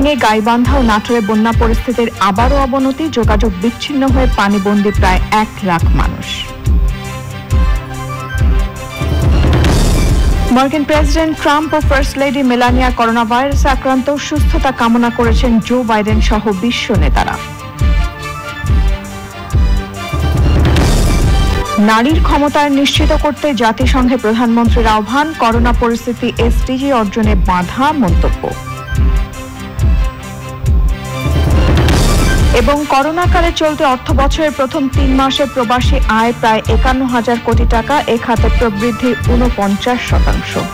ভাঙে গাইবান্ধা ও নাটোরে বন্যা পরিস্থিতির আবারও অবনতি, যোগাযোগ বিচ্ছিন্ন হয়ে পানিবন্দী প্রায় 1 লাখ মানুষ। মার্কিন প্রেসিডেন্ট ট্রাম্প ও ফার্স্ট লেডি মেলানিয়া করোনা ভাইরাসে আক্রান্ত, সুস্থতা কামনা করেছেন জো বাইডেন সহ বিশ্ব নেতারা। নারীর ক্ষমতায়ন নিশ্চিত করতে জাতিসংঘে প্রধানমন্ত্রীর আহ্বান, করোনা পরিস্থিতি এসডিজি অর্জনে বাধা মন্তব্য। এবং করোনাকালে চলতি অর্থ বছরের প্রথম 3 মাসে প্রবাসী আয় প্রায় 51,000 কোটি টাকা, এ খাতে প্রবৃদ্ধি 49%।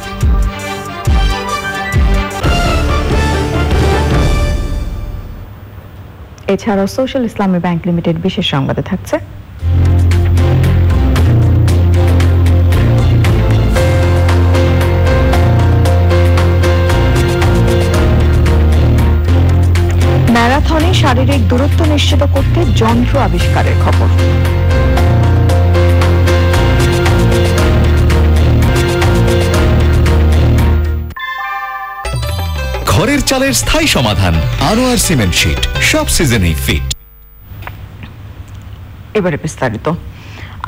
এছাড়াও সোশ্যাল ইসলামী ব্যাংক লিমিটেড বিশেষ সংবাদে থাকছে ম্যারাথনে শারীরিক দূরত্ব নিশ্চিত করতে যন্ত্র আবিষ্কারের খবর। ঘরের চালের স্থায়ী সমাধান আনোয়ার সিমেন্ট শীট, সব সিজনেই ফিট। এবারে বিস্তারিত।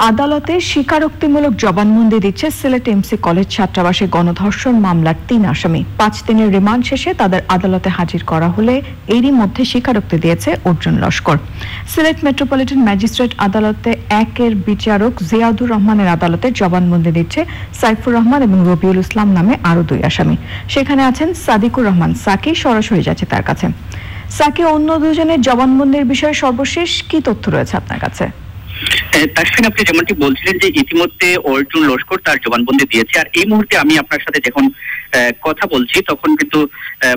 আদালতে স্বীকারোক্তিমূলক জবানবন্দি দিচ্ছে সিলেট এমসি কলেজ ছাত্রাবাসে গণধর্ষণ মামলার 3 আসামি। 5 দিনের রিমান্ড শেষে তাদের আদালতে হাজির করা হলে এরই মধ্যে স্বীকারোক্তি দিয়েছে অর্জুন লস্কর। সিলেট মেট্রোপলিটন ম্যাজিস্ট্রেট আদালতে 1-এর বিচারক জিয়াউদুর রহমানের আদালতে জবানবন্দি দিচ্ছে সাইফুর রহমান এবং রবিউল ইসলাম নামে আরো 2 আসামি। সেখানে আছেন সাদিকুর রহমান সাকি, সরাসরি যাচ্ছে তার কাছে। সাকি, অন্য 2 জনের জবানবন্দির বিষয়ে সর্বশেষ কি তথ্য রয়েছে আপনার কাছে? তাসফিন, আপনি যেমনটি বলছিলেন যে ইতিমধ্যে অর্জুন লস্কর তার জবানবন্দি দিয়েছে, আর এই মুহূর্তে আমি আপনার সাথে যখন কথা বলছি তখন কিন্তু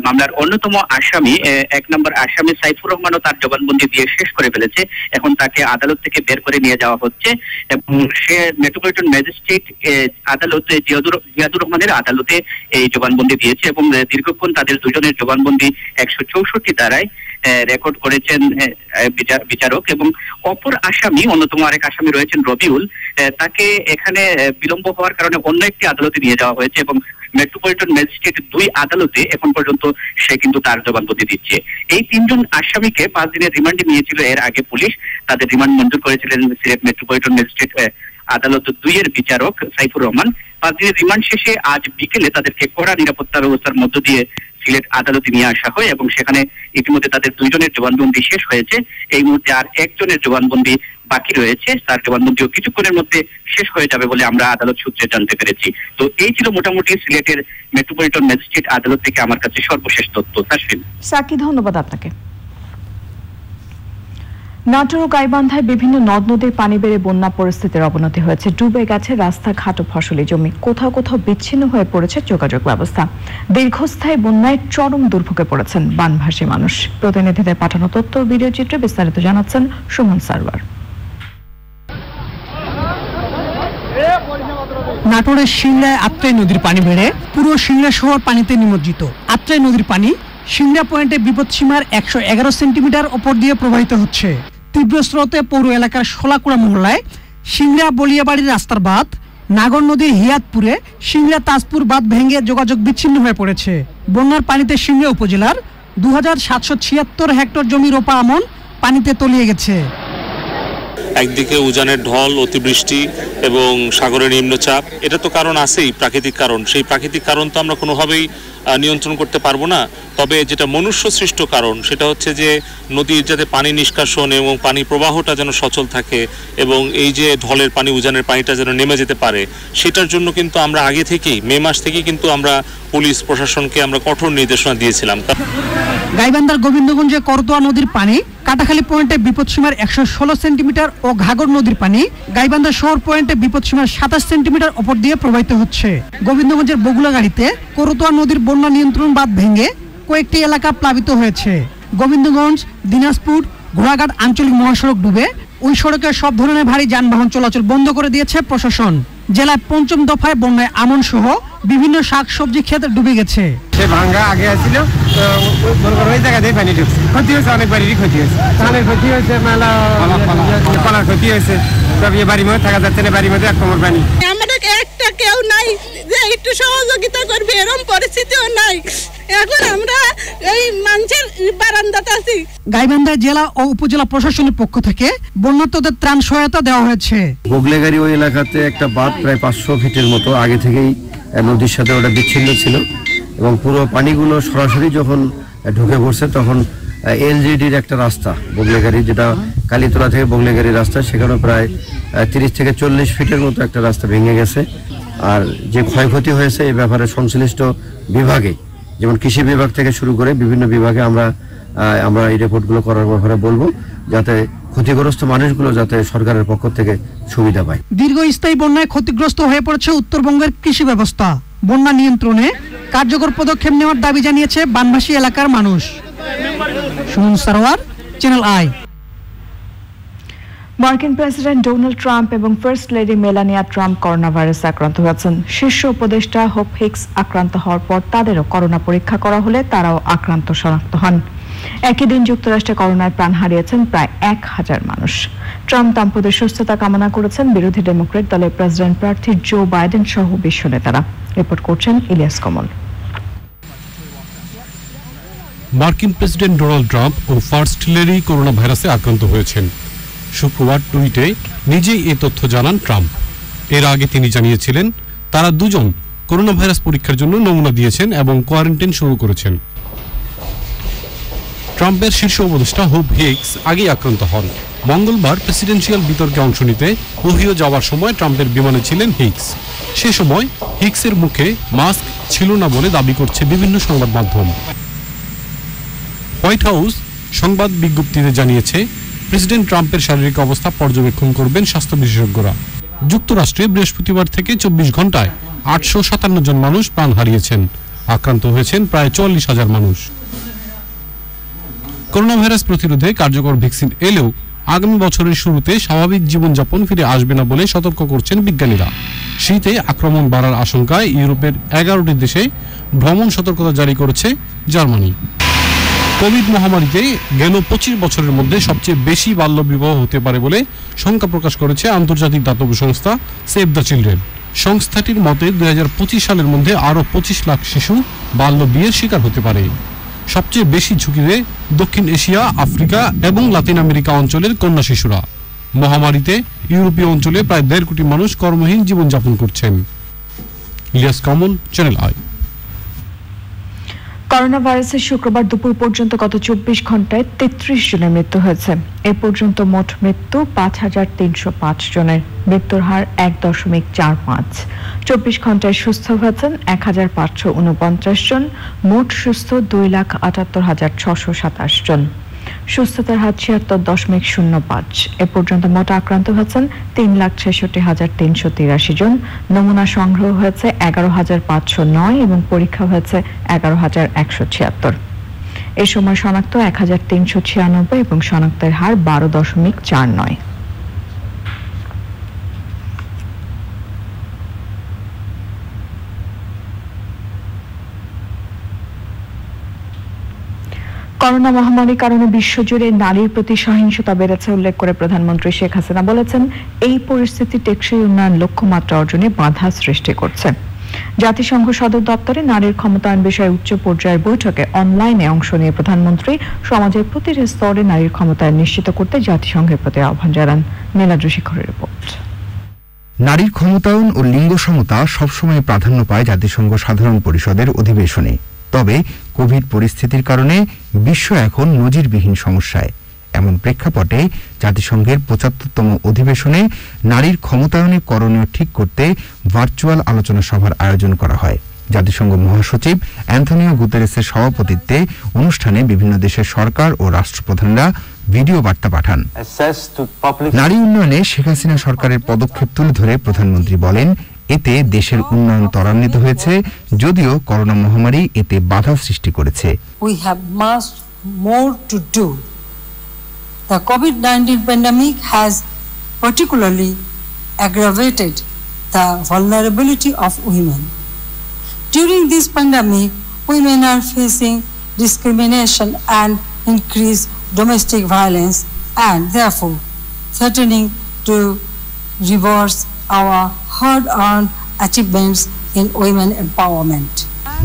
মামলার অন্যতম আসামি 1 নম্বর আসামি সাইফুর রহমানও তার জবানবন্দি দিয়ে শেষ করে ফেলেছে। এখন তাকে আদালত থেকে বের করে নিয়ে যাওয়া হচ্ছে এবং সে মেট্রোপলিটন ম্যাজিস্ট্রেট আদালতে জিয়াদুর রহমানের আদালতে এই জবানবন্দি দিয়েছে এবং দীর্ঘক্ষণ তাদের 2 জনের জবানবন্দি 164 ধারায় রেকর্ড করেছেন বিচারক। এবং অপর আসামি, অন্যতম আরেক আসামি রয়েছেন রবিউল, তাকে এখানে বিলম্ব হওয়ার কারণে অন্য একটি আদালতে নিয়ে যাওয়া হয়েছে এবং মেট্রোপলিটন ম্যাজিস্ট্রেট 2 আদালতে এখন পর্যন্ত সে কিন্তু তার জবানবন্দি দিচ্ছে। এই 3 জন আসামিকে 5 দিনের রিমান্ডে নিয়েছিল এর আগে পুলিশ। তাদের রিমান্ড মঞ্জুর করেছিলেন সিলেট মেট্রোপলিটন ম্যাজিস্ট্রেট আদালত 2-এর বিচারক সাইফুর রহমান। 5 দিনের রিমান্ড শেষে আজ বিকেলে তাদেরকে কড়া নিরাপত্তা ব্যবস্থার মধ্য দিয়ে সিলেট আদালতে নিয়ে আসা হয় এবং সেখানে ইতিমধ্যে তাদের 2 জনের জবানবন্দি শেষ হয়েছে। এই মুহূর্তে আর 1 জনের জবানবন্দি বাকি রয়েছে, তার জবানবন্দিও কিছুক্ষণের মধ্যে শেষ হয়ে যাবে বলে আমরা আদালত সূত্রে জানতে পেরেছি। তো এই ছিল মোটামুটি সিলেটের মেট্রোপলিটন ম্যাজিস্ট্রেট আদালত থেকে আমার কাছে সর্বশেষ তথ্য। তাসফিন, সাকি, ধন্যবাদ আপনাকে। নাটোর ও গাইবান্ধায় বিভিন্ন নদ নদীর পানি বেড়ে বন্যা পরিস্থিতির অবনতি হয়েছে। ডুবে গেছে রাস্তাঘাট ও ফসলি জমি, কোথাও কোথাও বিচ্ছিন্ন হয়ে পড়েছে যোগাযোগ ব্যবস্থা। দীর্ঘস্থায়ী বন্যায় চরম দুর্ভোগে পড়েছেন বানভাসী মানুষ। প্রতিনিধিদের পাঠানো তথ্য ও ভিডিও চিত্রে বিস্তারিত জানাচ্ছেন সুমন সারওয়ার। নাটোরের সিংড়ায় আত্রাই নদীর পানি বেড়ে পুরো সিংড়া শহর পানিতে নিমজ্জিত। আত্রাই নদীর পানি সিংড়া পয়েন্টে বিপদসীমার 111 সেন্টিমিটার ওপর দিয়ে প্রবাহিত হচ্ছে। তীব্র স্রোতে পৌর এলাকার শোলাকুড়া মহল্লায় সিংড়া বলিয়াবাড়ির রাস্তার বাঁধ, নাগর নদীর হিয়াতপুরে সিংড়া তাজপুর বাঁধ ভেঙে যোগাযোগ বিচ্ছিন্ন হয়ে পড়েছে। বন্যার পানিতে সিংড়া উপজেলার 2776 হেক্টর জমি রোপা আমন পানিতে তলিয়ে গেছে। একদিকে উজানের ঢল, অতিবৃষ্টি এবং সাগরের নিম্নচাপ, এটা তো কারণ আছেই, প্রাকৃতিক কারণ। সেই প্রাকৃতিক কারণ তো আমরা কোনোভাবেই নিয়ন্ত্রণ করতে পারবো না। তবে যেটা মনুষ্য সৃষ্ট কারণ সেটা হচ্ছে যে নদীর যাতে পানি নিষ্কাশন এবং পানি প্রবাহটা যেন সচল থাকে এবং এই যে ঢলের পানি, উজানের পানিটা যেন নেমে যেতে পারে, সেটার জন্য কিন্তু আমরা আগে থেকেই মে মাস থেকেই কিন্তু আমরা পুলিশ প্রশাসনকে আমরা কঠোর নির্দেশনা দিয়েছিলাম। গাইবান্ধার গোবিন্দগঞ্জে করতোয়া নদীর পানি কাটাখালী পয়েন্টে বিপদসীমার 116 সেন্টিমিটার ও ঘাগর নদীর পানি গাইবান্ধা শহর পয়েন্টে বিপদসীমার 27 সেন্টিমিটার ওপর দিয়ে প্রবাহিত হচ্ছে। গোবিন্দগঞ্জের বগুলাগাড়িতে করতোয়া নদীর বন্যা নিয়ন্ত্রণ বাঁধ ভেঙে কয়েকটি এলাকা প্লাবিত হয়েছে। গোবিন্দগঞ্জ, দিনাজপুর, ঘোড়াঘাট আঞ্চলিক মহাসড়ক ডুবে ওই সড়কে সব ধরনের ভারী যানবাহন চলাচল বন্ধ করে দিয়েছে প্রশাসন। জেলায় 5ম দফায় বন্যায় আমন সহ বিভিন্ন শাকসবজি ক্ষেত ডুবে গেছে। সে ভাঙ্গা আগে আসছিল, ওই জায়গাতেই পানি ঢুকছে। ক্ষতি হয়েছে, অনেক বাড়িরই ক্ষতি হয়েছে। ধানের ক্ষতি হয়েছে, মেলা কলার ক্ষতি হয়েছে। বাড়ির মধ্যে থাকা যাচ্ছে না, বাড়ির মধ্যে 1 কোমর পানি। আমাদের একটা কেউ নাই যে একটু সহযোগিতা করবে, এরকম পরিস্থিতিও নাই। এখন আমরা এই মানুষের বারান্দাতে আছি। গাইবান্ধা জেলা ও উপজেলা প্রশাসনের পক্ষ থেকে বন্যার্তদের ত্রাণ সহায়তা দেওয়া হয়েছে। বগলেগাড়ি ওই এলাকাতে একটা বাঁধ প্রায় 500 ফিটের মতো আগে থেকেই নদীর সাথে ওটা বিচ্ছিন্ন ছিল এবং পুরো পানিগুলো সরাসরি যখন ঢুকে পড়ছে তখন এলজিডির একটা রাস্তা বগলেগাড়ি, যেটা কালীতলা থেকে বগলেগাড়ি রাস্তা, সেখানে প্রায় 30 থেকে 40 ফিটের মতো একটা রাস্তা ভেঙে গেছে। আর যে ক্ষয়ক্ষতি হয়েছে এই ব্যাপারে সংশ্লিষ্ট বিভাগে, যেমন কৃষি বিভাগ থেকে শুরু করে বিভিন্ন বিভাগে আমরা এই রিপোর্টগুলো করার ব্যাপারে বলবো, যাতে ক্ষতিগ্রস্ত মানুষগুলো যাতে সরকারের পক্ষ থেকে সুবিধা পায়। দীর্ঘস্থায়ী বন্যায় ক্ষতিগ্রস্ত হয়ে পড়েছে উত্তরবঙ্গের কৃষি ব্যবস্থা। বন্যা নিয়ন্ত্রণে কার্যকর পদক্ষেপ নেওয়ার দাবি জানিয়েছে বানভাসী এলাকার মানুষ। Suman Sarwar, channel I. মার্কিন প্রেসিডেন্ট ডোনাল্ড ট্রাম্প এবং first lady Melania Trump corona ভাইরাসে আক্রান্ত হয়েছেন। শীর্ষ উপদেষ্টা হোপ হিক্স আক্রান্ত হওয়ার পর তাদেরও করোনা পরীক্ষা করা হলে তারাও আক্রান্ত শনাক্ত হন। একই দিন যুক্তরাষ্ট্রে করোনায় প্রাণ হারিয়েছেন প্রায় 1000 মানুষ। ট্রাম্প দাম্পত্যের সুস্থতা কামনা করেছেন বিরোধী ডেমোক্রেট দলের প্রেসিডেন্ট প্রার্থী জো বাইডেন সহ বিশ্ব নেতারা। রিপোর্ট করছেন ইলিয়াস কমল। মার্কিন প্রেসিডেন্ট ডোনাল্ড ট্রাম্প ও ফার্স্ট লেডি করোনা ভাইরাসে আক্রান্ত হয়েছেন। শুক্রবার টুইটে নিজেই এই তথ্য জানান ট্রাম্প। এর আগে তিনি জানিয়েছিলেন তারা দুজন করোনা ভাইরাস পরীক্ষার জন্য নমুনা দিয়েছেন এবং কোয়ারেন্টাইন শুরু করেছেন। ট্রাম্পের শীর্ষ উপদেষ্টা হোপ হিক্স আগেই আক্রান্ত হন। মঙ্গলবার প্রেসিডেন্সিয়াল বিতর্কে অংশ নিতে ওহিও যাওয়ার সময় ট্রাম্পের বিমানে ছিলেন হিক্স। সে সময় হিক্সের মুখে মাস্ক ছিল না বলে দাবি করছে বিভিন্ন সংবাদ মাধ্যম। হোয়াইট হাউস সংবাদ বিজ্ঞপ্তিতে জানিয়েছে প্রেসিডেন্ট ট্রাম্পের শারীরিক অবস্থা পর্যবেক্ষণ করবেন স্বাস্থ্য বিশেষজ্ঞরা। যুক্তরাষ্ট্রে বৃহস্পতিবার থেকে 24 ঘন্টায় 857 জন মানুষ প্রাণ হারিয়েছেন। আক্রান্ত হয়েছেন প্রায় 44,000 মানুষ। করোনা ভাইরাস প্রতিরোধে কার্যকর ভ্যাকসিন এলেও আগামী বছরের শুরুতে স্বাভাবিক জীবনযাপন ফিরে আসবে না বলে সতর্ক করছেন বিজ্ঞানীরা। শীতে আক্রমণ বাড়ার আশঙ্কায় ইউরোপের 11টি দেশে ভ্রমণ সতর্কতা জারি করেছে জার্মানি। কোভিড মহামারীতে গেল 25 বছরের মধ্যে সবচেয়ে বেশি বাল্যবিবাহ হতে পারে বলে শঙ্কা প্রকাশ করেছে আন্তর্জাতিক দাতব্য সংস্থা সেভ দ্য চিলড্রেন। সংস্থাটির মতে 2025 সালের মধ্যে আরও 25 লাখ শিশু বাল্য বিয়ের শিকার হতে পারে। সবচেয়ে বেশি ঝুঁকিতে দক্ষিণ এশিয়া, আফ্রিকা এবং লাতিন আমেরিকা অঞ্চলের কন্যা শিশুরা। মহামারীতে ইউরোপীয় অঞ্চলে প্রায় 1.5 কোটি মানুষ কর্মহীন জীবনযাপন করছেন। ইলিয়াস কমল, চ্যানেল আই। করোনা ভাইরাসে শুক্রবার দুপুর পর্যন্ত গত 24 ঘন্টায় 33 জনের মৃত্যু হয়েছে। এ পর্যন্ত মোট মৃত্যু 5305 জনের। মৃত্যুর হার 1.45। 24 ঘন্টায় সুস্থ হয়েছেন 1549 জন। মোট সুস্থ 2,78,627 জন। সুস্থতার হার 76.05। এ পর্যন্ত মোট আক্রান্ত হয়েছেন 3,66,383 জন। নমুনা সংগ্রহ হয়েছে 11,509 এবং পরীক্ষা হয়েছে 11,176। এ সময় শনাক্ত 1,396 এবং শনাক্তের হার 12.49। করোনা মহামারীর কারণে বিশ্বজুড়ে নারীর প্রতি সহিংসতা বেড়েছে উল্লেখ করে প্রধানমন্ত্রী শেখ হাসিনা বলেছেন, এই পরিস্থিতি টেকসই উন্নয়ন লক্ষ্যমাত্রা অর্জনে বাধা সৃষ্টি করছে। জাতিসংঘ সদর দপ্তরে নারীর ক্ষমতায়ন বিষয়ে উচ্চ পর্যায়ের বৈঠকে অনলাইনে অংশ নিয়ে প্রধানমন্ত্রী সমাজের প্রতিটি স্তরে নারীর ক্ষমতায়ন নিশ্চিত করতে জাতিসংঘের প্রতি আহ্বান জানান। নীলাদ্রি শেখরের রিপোর্ট। নারীর ক্ষমতায়ন ও লিঙ্গ সমতা সবসময় প্রাধান্য পায় জাতিসংঘ সাধারণ পরিষদের অধিবেশনে। তবে কোভিড পরিস্থিতির কারণে বিশ্ব এখন নজিরবিহীন সমস্যায়। এমন প্রেক্ষাপটে জাতিসংঘের 75তম অধিবেশনে নারীর ক্ষমতায়নে করণীয় ঠিক করতে ভার্চুয়াল আলোচনা সভার আয়োজন করা হয়। জাতিসংঘ মহাসচিব অ্যান্থনিও গুতেরেসের সভাপতিত্বে অনুষ্ঠানে বিভিন্ন দেশের সরকার ও রাষ্ট্রপ্রধানরা ভিডিও বার্তা পাঠান। নারী উন্নয়নে শেখ হাসিনা সরকারের পদক্ষেপ তুলে ধরে প্রধানমন্ত্রী বলেন, এতে দেশের উন্নয়ন ত্বরান্বিত হয়েছে, যদিও করোনা মহামারী এতে বাধা সৃষ্টি করেছে। We have much more to do. The COVID-19 pandemic has particularly aggravated the vulnerability of women. During this pandemic, women are facing discrimination and increased domestic violence, and therefore threatening to reverse our hard-earned achievements in women empowerment.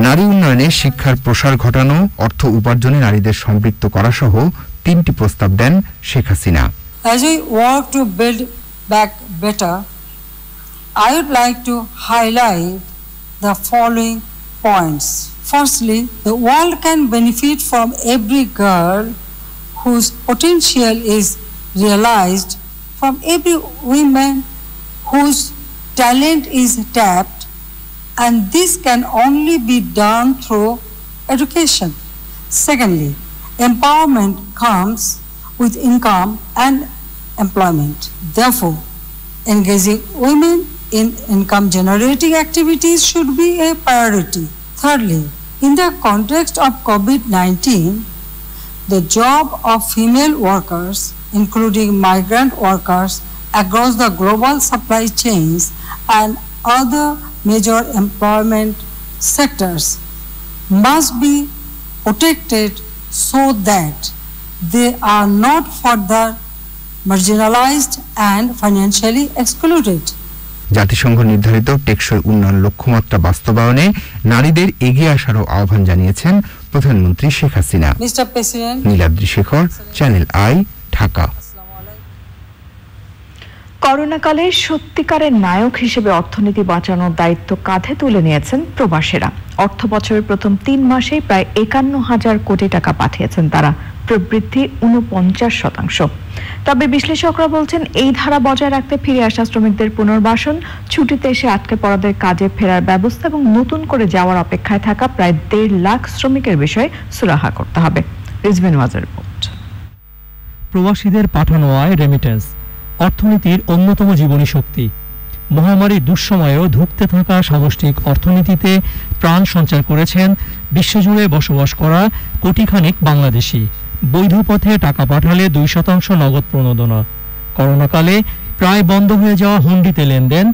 নারী উন্নয়নে শিক্ষার প্রসার ঘটানো, অর্থ উপার্জনে নারীদের সম্পৃক্ত করা সহ 3টি প্রস্তাব দেন Sheikh Hasina. As we work to build back better, I would like to highlight the following points. Firstly, the world can benefit from every girl whose potential is realized, from every woman whose talent is tapped, and this can only be done through education. Secondly, empowerment comes with income and employment. Therefore, engaging women in income generating activities should be a priority. Thirdly, in the context of COVID-19, the job of female workers, including migrant workers across the global supply chains and other major employment sectors, must be protected so that they are not further marginalized and financially excluded. জাতিসংঘ নির্ধারিত টেকসই উন্নয়ন লক্ষ্যমাত্রা বাস্তবায়নে নারীদের এগিয়ে আসারও আহ্বান জানিয়েছেন প্রধানমন্ত্রী Sheikh Hasina. Mr. President, Niladri Shekhar, channel i, Dhaka. করোনাকালে সত্যিকারের নায়ক হিসেবে অর্থনীতি বাঁচানোর দায়িত্ব কাঁধে তুলে নিয়েছেন প্রবাসীরা। অর্থ বছরের প্রথম 3 মাসেই প্রায় 51,000 কোটি টাকা পাঠিয়েছেন তারা, প্রবৃদ্ধি 49%। তবে বিশ্লেষকরা বলছেন এই ধারা বজায় রাখতে ফিরে আসা শ্রমিকদের পুনর্বাসন, ছুটিতে এসে আটকে পড়াদের কাজে ফেরার ব্যবস্থা এবং নতুন করে যাওয়ার অপেক্ষায় থাকা প্রায় 1.5 লাখ শ্রমিকের বিষয়ে সুরাহা করতে হবে। রিজভিন ওয়াজের রিপোর্ট। প্রবাসীদের পাঠানো আয় রেমিটেন্স অর্থনীতির অন্যতম জীবনী শক্তি। মহামারীর দুঃসময়েও ধুঁকতে থাকা সামষ্টিক অর্থনীতিতে প্রাণ সঞ্চার করেছেন বিশ্বজুড়ে বসবাস করা কোটিখানেক বাংলাদেশি। বৈধ পথে টাকা পাঠালে 2% নগদ প্রণোদনা। করোনাকালে প্রায় বন্ধ হয়ে যাওয়া হুন্ডিতে লেনদেন,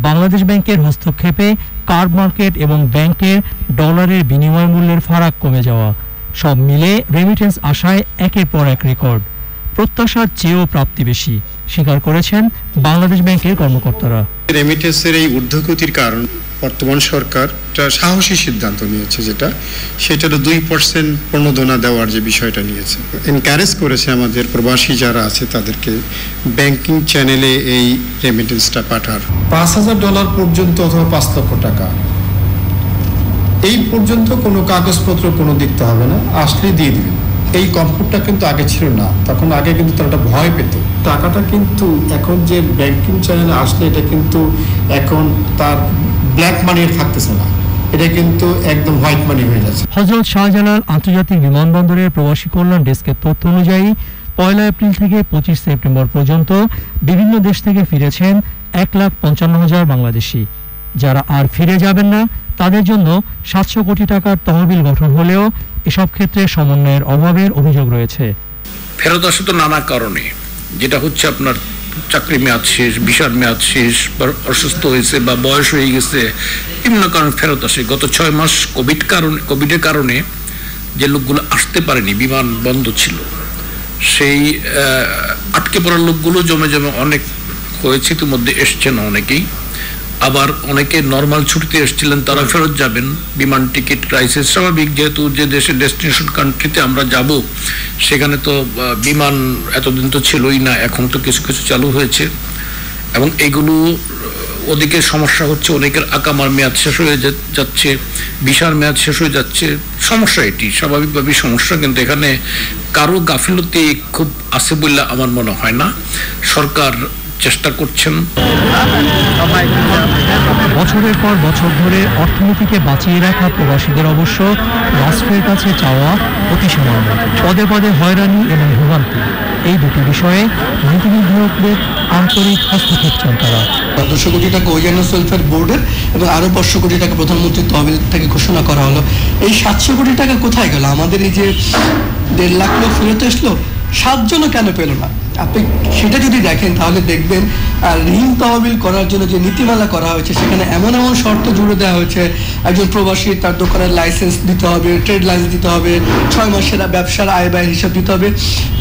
বাংলাদেশ ব্যাংকের হস্তক্ষেপে কার্ড মার্কেট এবং ব্যাংকের ডলারের বিনিময় মূল্যের ফারাক কমে যাওয়া, সব মিলে রেমিটেন্স আশায় একের পর এক রেকর্ড। প্রত্যাশার চেয়েও প্রাপ্তি বেশি, স্বীকার করেছেন বাংলাদেশ ব্যাংকের কর্মকর্তারা। রেমিটেন্সের এই ঊর্ধ্বগতির কারণ বর্তমান সরকার একটা সাহসী সিদ্ধান্ত নিয়েছে, সেটারও 2% প্রণোদনা দেওয়ার যে বিষয়টা নিয়েছে, এনকারেজ করেছে আমাদের প্রবাসী যারা আছে তাদেরকে ব্যাংকিং চ্যানেলে এই রেমিটেন্সটা পাঠার। $5,000 পর্যন্ত অথবা 5 লক্ষ টাকা এই পর্যন্ত কোনো কাগজপত্র কোনো দেখতে হবে না, আসলেই দিয়ে দিবেন। এই কমফোর্টটা কিন্তু আগে ছিল না, তখন আগে কিন্তু তারা ভয় পেত। টাকাটা কিন্তু এখন যে ব্যাংকিং চ্যানেলে আসলে এটা কিন্তু এখন তার ব্ল্যাক মানি থাকতেছে না, এটা কিন্তু একদম হোয়াইট মানি হয়ে যাচ্ছে। হযরত শাহজালাল আন্তর্জাতিক বিমানবন্দরের প্রবাসী কল্যাণ ডেস্কের তথ্য অনুযায়ী 1 এপ্রিল থেকে 25 সেপ্টেম্বর পর্যন্ত বিভিন্ন দেশ থেকে ফিরেছেন 1,55,000 বাংলাদেশি। যারা আর ফিরে যাবেন না তাদের জন্য 700 কোটি টাকার তহবিল গঠন হলেও এসব ক্ষেত্রে সমন্বয়ের অভাবের অভিযোগ রয়েছে। ফেরত আসে তো নানা কারণে, যেটা হচ্ছে আপনার চাকরি মেয়াদ শেষ, ভিসার মেয়াদ শেষ, অসুস্থ হয়েছে বা বয়স হয়ে গেছে, বিভিন্ন কারণে ফেরত আসে। গত 6 মাস কোভিডের কারণে যে লোকগুলো আসতে পারেনি, বিমান বন্ধ ছিল, সেই আটকে পড়া লোকগুলো জমে অনেক হয়েছে, ইতিমধ্যে এসছেন অনেকেই। আবার অনেকে নর্মাল ছুটিতে এসেছিলেন, তারা ফেরত যাবেন। বিমান টিকিট ক্রাইসিস স্বাভাবিক, যেহেতু যে দেশের ডেস্টিনেশন কান্ট্রিতে আমরা যাব সেখানে তো বিমান এতদিন তো ছিলই না, এখন তো কিছু কিছু চালু হয়েছে। এবং এগুলো ওদিকে সমস্যা হচ্ছে, অনেকের আকামার মেয়াদ শেষ হয়ে যাচ্ছে, ভিসার মেয়াদ শেষ হয়ে যাচ্ছে। সমস্যা এটি স্বাভাবিকভাবেই সমস্যা, কিন্তু এখানে কারো গাফিলতি খুব আছে বলে আমার মনে হয় না। সরকার চেষ্টা করছেন। বছরের পর বছর ধরে অর্থনীতিকে বাঁচিয়ে রাখা প্রবাসীদের অবশ্য রাষ্ট্রের কাছে চাওয়া অতি সামান্য। পদে পদে হয়রানি এবং ভোগান্তি, এই দুটি বিষয়ে নীতি নির্ধারকদের আন্তরিক হস্তক্ষেপ চান তারা। 200 কোটি টাকা ওয়াইএনএস ওয়েলফেয়ার বোর্ডের এবং আরো 500 কোটি টাকা প্রধানমন্ত্রীর তহবিল থেকে ঘোষণা করা হলো। এই 700 কোটি টাকা কোথায় গেল? আমাদের এই যে 1.5 লাখ লোক ফেরত আসলো, 7 জনও কেন পেল না? আপনি সেটা যদি দেখেন তাহলে দেখবেন ঋণ তহবিল করার জন্য যে নীতিমালা করা হয়েছে সেখানে এমন এমন শর্ত জুড়ে দেওয়া হয়েছে, একজন প্রবাসী তার দোকানের লাইসেন্স দিতে হবে, ট্রেড লাইসেন্স দিতে হবে, 6 মাসের ব্যবসার আয় ব্যয়ের হিসাব দিতে হবে,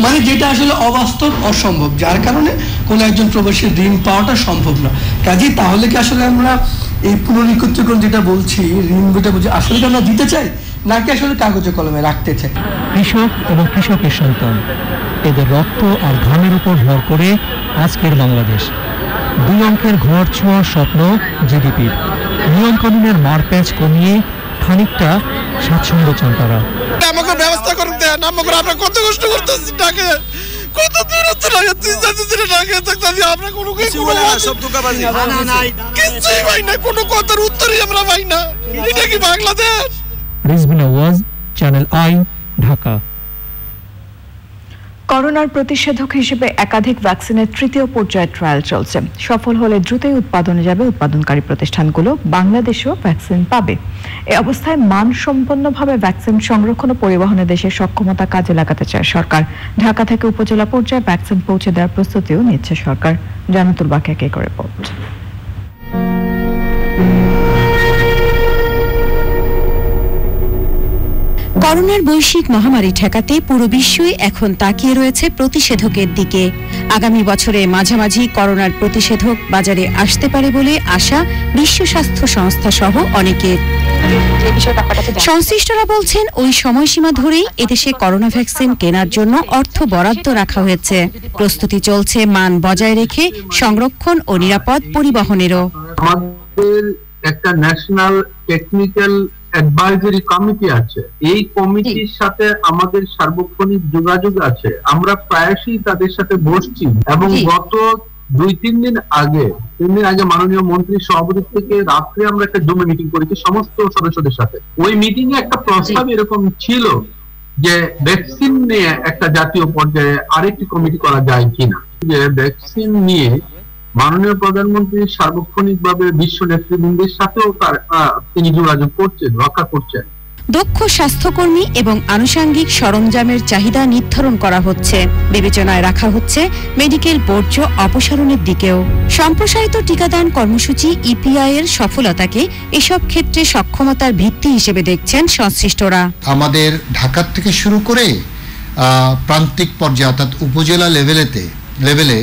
মানে যেটা আসলে অবাস্তব, অসম্ভব, যার কারণে কোনো একজন প্রবাসীর ঋণ পাওয়াটা সম্ভব না। কাজেই তাহলে কি আসলে আমরা এই পুনরীকরণ যেটা বলছি, ঋণটা বলছি, আসলে কি আমরা দিতে চাই নাকি আসলে কাগজে কলমে রাখতে চাই? কৃষক এবং কৃষকের সন্তান, এদের রক্ত আর ঘামের উপর ভর করে আজকের বাংলাদেশ। 2 অঙ্কের ঘর ছোঁয়ার স্বপ্ন জিডিপির। নিয়ম কানুনের মারপ্যাচ কমিয়ে খানিকটা স্বাচ্ছন্দ্য চান তারা। আমাকে ব্যবস্থা করুন দেন, আমাকে আমরা কত কষ্ট করতেছি, টাকা কত দূরত্ব লাগে, 3-4 দিন টাকা থাকতে আমরা কোনো কিছু বলে না, সব ধোঁকাবাজি, কিছুই পাই না, কোনো কথার উত্তরই আমরা পাই না। এটা কি বাংলাদেশ? রিজভিনা ওয়াজ, চ্যানেল আই, ঢাকা। করোনার প্রতিষেধক হিসেবে একাধিক ভ্যাকসিনের 3য় পর্যায়ের ট্রায়াল চলছে। সফল হলে দ্রুতই উৎপাদনে যাবে উৎপাদনকারী প্রতিষ্ঠানগুলো, বাংলাদেশও ভ্যাকসিন পাবে। এই অবস্থায় মানসম্পন্নভাবে ভ্যাকসিন সংরক্ষণ ও পরিবহনে দেশের সক্ষমতা কাজে লাগাতে চায় সরকার। ঢাকা থেকে উপজেলা পর্যায়ে ভ্যাকসিন পৌঁছে দেওয়ার প্রস্তুতিও নিচ্ছে সরকার। জানাতুল বাকিয়া কে করে রিপোর্ট। করোনার বৈশ্বিক মহামারী ঠেকাতে পুরো বিশ্বই এখন তাকিয়ে রয়েছে প্রতিষেধকের দিকে। আগামী বছরে মাঝামাঝি করোনার প্রতিষেধক বাজারে আসতে পারে বলে আশা বিশ্ব স্বাস্থ্য সংস্থা সহ অনেকের। সংশ্লিষ্টরা বলছেন ওই সময়সীমা ধরেই এদেশে করোনা ভ্যাকসিন কেনার জন্য অর্থ বরাদ্দ রাখা হয়েছে। প্রস্তুতি চলছে মান বজায় রেখে সংরক্ষণ ও নিরাপদ পরিবহনেরও। আমাদের একটা ন্যাশনাল টেকনিক্যাল অ্যাডভাইজারি কমিটি আছে, এই কমিটির সাথে আমাদের সার্বক্ষণিক যোগাযোগ আছে। আমরা প্রায়শই তাদের সাথে বসছি এবং গত 2-3 দিন আগে মাননীয় মন্ত্রীর সভাপতি থেকে রাত্রে আমরা একটা জুম মিটিং করেছি সমস্ত সদস্যদের সাথে। ওই মিটিং এ একটা প্রস্তাব এরকম ছিল যে ভ্যাকসিন নিয়ে একটা জাতীয় পর্যায়ে আরেকটি কমিটি করা যায় কিনা, যে ভ্যাকসিন নিয়ে মাননীয় প্রধানমন্ত্রী সার্বক্ষণিকভাবে বিশ্ব নেতৃবৃন্দের সাথেও তিনি যোগাযোগ করছেন, রক্ষা করছেন। দক্ষ স্বাস্থ্যকর্মী এবং আনুষঙ্গিক সরঞ্জামের চাহিদা নির্ধারণ করা হচ্ছে। বিবেচনায় রাখা হচ্ছে মেডিকেল বর্জ্য অপসারণের দিকেও। সম্প্রসারিত টিকাদান কর্মসূচি ইপিআই এর সফলতাকে এসব ক্ষেত্রে সক্ষমতার ভিত্তি হিসেবে দেখছেন সংশ্লিষ্টরা। আমাদের ঢাকা থেকে শুরু করে প্রান্তিক পর্যায়ে অর্থাৎ উপজেলা লেভেলে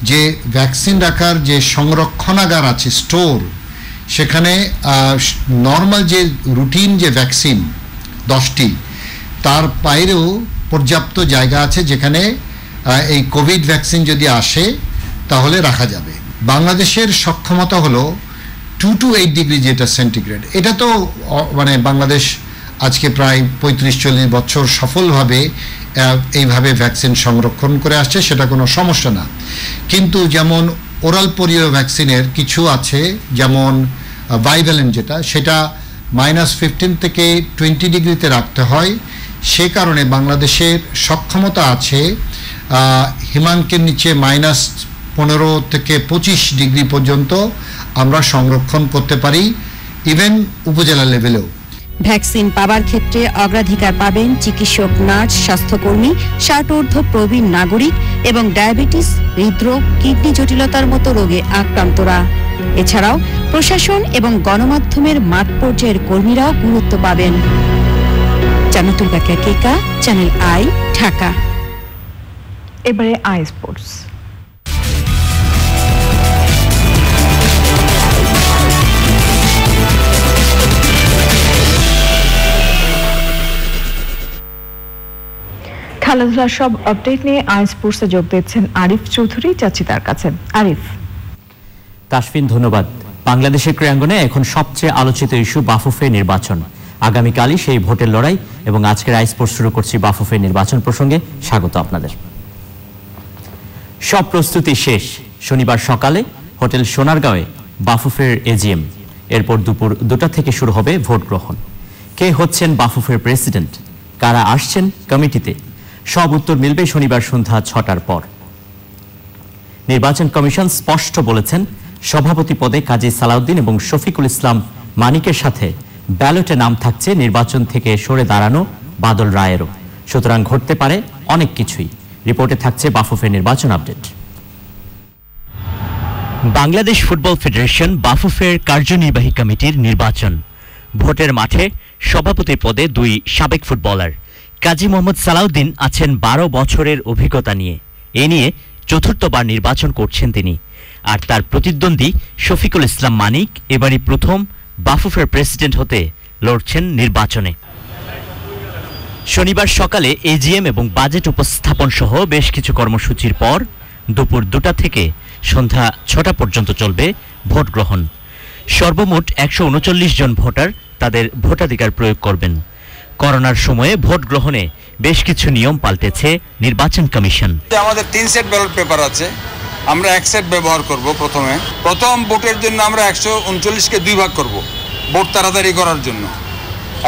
যে ভ্যাকসিন রাখার যে সংরক্ষণাগার আছে, স্টোর, সেখানে নর্মাল যে রুটিন যে ভ্যাকসিন 10টি, তার বাইরেও পর্যাপ্ত জায়গা আছে যেখানে এই কোভিড ভ্যাকসিন যদি আসে তাহলে রাখা যাবে। বাংলাদেশের সক্ষমতা হলো 2 to 8 ডিগ্রি যেটা সেন্টিগ্রেড। এটা তো মানে বাংলাদেশ আজকে প্রায় 35-40 বছর সফলভাবে এইভাবে ভ্যাকসিন সংরক্ষণ করে আসছে, সেটা কোনো সমস্যা না। কিন্তু যেমন ওরাল পোলিও ভ্যাকসিনের কিছু আছে, যেমন বাইভ্যালেন্ট যেটা, সেটা -15 থেকে 20 ডিগ্রিতে রাখতে হয়। সে কারণে বাংলাদেশের সক্ষমতা আছে হিমাঙ্কের নিচে -15 থেকে 25 ডিগ্রি পর্যন্ত আমরা সংরক্ষণ করতে পারি, ইভেন উপজেলা লেভেলেও। ভ্যাকসিন পাবার ক্ষেত্রে অগ্রাধিকার পাবেন চিকিৎসক, নার্স, স্বাস্থ্যকর্মী, 60 প্রবীণ নাগরিক এবং ডায়াবেটিস, হৃদরোগ, কিডনি জটিলতার মতো রোগে আক্রান্তরা। এছাড়াও প্রশাসন এবং গণমাধ্যমের মাঠ পর্যায়ের কর্মীরাও গুরুত্ব পাবেন। জান্নাতুল বাকিয়া কেকা, চ্যানেল আই, ঢাকা। এবারে আই স্পোর্টস। খেলাধুলার সব আপডেট নিয়ে আই স্পোর্টসে যোগ দিচ্ছেন আরিফ চৌধুরী। যাচ্ছি তার কাছে। আরিফ। তাসফিন, ধন্যবাদ। বাংলাদেশের ক্রীড়াঙ্গনে এখন সবচেয়ে আলোচিত ইস্যু বাফুফে নির্বাচন। আগামীকালই সেই ভোটের লড়াই এবং আজকের আই স্পোর্টস শুরু করছি বাফুফে নির্বাচন প্রসঙ্গে। স্বাগত আপনাদের। সব প্রস্তুতি শেষ। শনিবার সকালে হোটেল সোনারগাঁওয়ে বাফুফের এজিএম, এরপর দুপুর 2টা থেকে শুরু হবে ভোট গ্রহণ। কে হচ্ছেন বাফুফের প্রেসিডেন্ট, কারা আসছেন কমিটিতে, সব উত্তর মিলবে শনিবার সন্ধ্যা 6টার পর। নির্বাচন কমিশন স্পষ্ট বলেছেন সভাপতি পদে কাজী সালাউদ্দিন এবং শফিকুল ইসলাম মানিকের সাথে ব্যালটে নাম থাকছে নির্বাচন থেকে সরে দাঁড়ানো বাদল রায়েরও। সুতরাং ঘটতে পারে অনেক কিছুই। রিপোর্টে থাকছে বাফুফের নির্বাচন আপডেট। বাংলাদেশ ফুটবল ফেডারেশন বাফুফের কার্যনির্বাহী কমিটির নির্বাচন। ভোটের মাঠে সভাপতি পদে 2 সাবেক ফুটবলার। কাজী মোহাম্মদ সালাউদ্দিন আছেন 12 বছরের অভিজ্ঞতা নিয়ে। এ নিয়ে 4র্থবার নির্বাচন করছেন তিনি। আর তার প্রতিদ্বন্দ্বী শফিকুল ইসলাম মানিক এবারই প্রথম বাফুফের প্রেসিডেন্ট হতে লড়ছেন নির্বাচনে। শনিবার সকালে এজিএম এবং বাজেট উপস্থাপন সহ বেশ কিছু কর্মসূচির পর দুপুর 2টা থেকে সন্ধ্যা 6টা পর্যন্ত চলবে ভোট গ্রহণ। সর্বমোট 139 জন ভোটার তাদের ভোটাধিকার প্রয়োগ করবেন। করোনার সময়ে ভোট গ্রহণে বেশ কিছু নিয়ম পাল্টেছে নির্বাচন কমিশন। আমাদের 3 সেট ব্যালট পেপার আছে, আমরা 1 সেট ব্যবহার করব। প্রথম ভোটের জন্য আমরা 139কে 2 ভাগ করব ভোট তাড়াতাড়ি করার জন্য।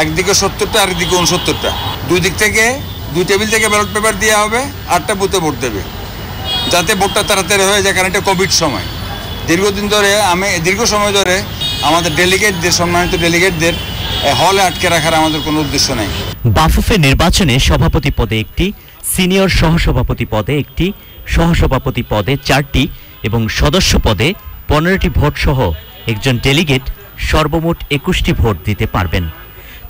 একদিকে 70টা আর একদিকে 69টা, দুই দিক থেকে 2 টেবিল থেকে ব্যালট পেপার দেওয়া হবে, 8টা বুথে ভোট দেবে যাতে ভোটটা তাড়াতাড়ি হয়ে যায়। কারণ এটা কোভিড সময়, দীর্ঘ সময় ধরে আমাদের ডেলিগেটদের, সম্মানিত ডেলিগেটদের হলে আটকে রাখার আমাদের কোনো উদ্দেশ্য নেই। বাফুফে নির্বাচনে সভাপতি পদে একটি, সিনিয়র সহসভাপতি পদে একটি, সহসভাপতি পদে 4টি এবং সদস্য পদে 15টি ভোট সহ একজন ডেলিগেট সর্বমোট 21টি ভোট দিতে পারবেন।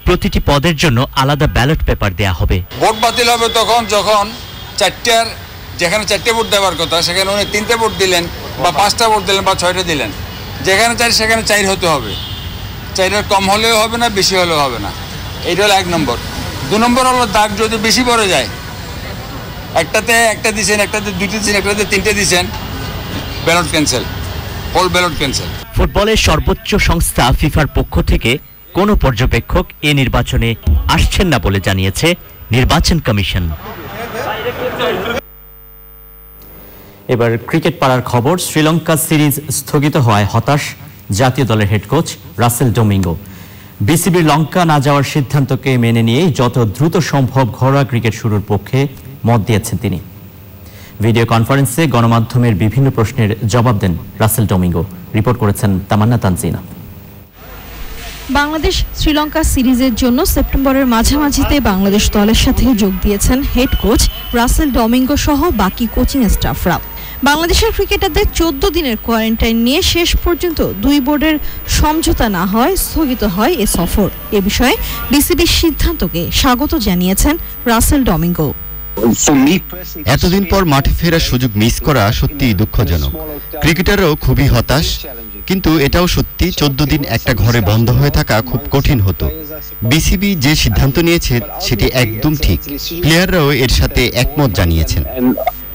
প্রতিটি পদের জন্য আলাদা ব্যালট পেপার দেয়া হবে। ভোট বাতিল হবে তখন যখন যেখানে 4টে ভোট দেওয়ার কথা সেখানে উনি 3টে ভোট দিলেন, বা 5টা ভোট দিলেন, বা 6টা দিলেন। যেখানে 4 সেখানে 4 হতে হবে। 4-এর কম হলেও হবে না, বেশি হলেও হবে না। এইটা হলো 1 নম্বর। 2 নম্বর হলো দাগ যদি বেশি পড়ে যায়, একটাতে 1টা দিয়েছেন, একটাতে 2টি দিয়েছেন, একটাতে 3টে দিয়েছেন, ballot cancel, all ballot cancel. ফুটবলের সর্বোচ্চ সংস্থা ফিফার পক্ষ থেকে কোনো পর্যবেক্ষক এ নির্বাচনে আসছেন না বলে জানিয়েছে নির্বাচন কমিশন। এবার ক্রিকেট পাড়ার খবর। শ্রীলঙ্কা সিরিজ স্থগিত হওয়ায় হতাশ জাতীয় দলের হেড কোচ রাসেল ডোমিঙ্গো। বিসিবির লঙ্কা না যাওয়ার সিদ্ধান্তকে মেনে নিয়ে যত দ্রুত সম্ভব ঘরোয়া ক্রিকেট শুরুর পক্ষে মত দিয়েছেন তিনি। ভিডিও কনফারেন্সে গণমাধ্যমের বিভিন্ন প্রশ্নের জবাব দেন রাসেল ডোমিঙ্গো। রিপোর্ট করেছেন তামান্না তানজিনা। বাংলাদেশ শ্রীলঙ্কা সিরিজের জন্য সেপ্টেম্বরের মাঝামাঝিতে বাংলাদেশ দলের সাথে যোগ দিয়েছেন হেড কোচ রাসেল ডোমিঙ্গো সহ বাকি কোচিং স্টাফরা। বাংলাদেশের ক্রিকেটারদের 14 দিনের কোয়ারেন্টাইন নিয়ে শেষ পর্যন্ত 2 বোর্ডের সমঝোতা না হয় স্থগিত হয় এ সফর। এ বিষয়ে বিসিবির সিদ্ধান্তকে স্বাগত জানিয়েছেন রাসেল ডোমিঙ্গো। এতদিন পর মাঠে ফেরার সুযোগ মিস করা সত্যি দুঃখজনক। ক্রিকেটাররাও খুবই হতাশ, কিন্তু এটাও সত্যি 14 দিন একটা ঘরে বন্ধ হয়ে থাকা খুব কঠিন হতো। বিসিবি যে সিদ্ধান্ত নিয়েছে সেটি একদম ঠিক। প্লেয়াররাও এর সাথে একমত জানিয়েছেন।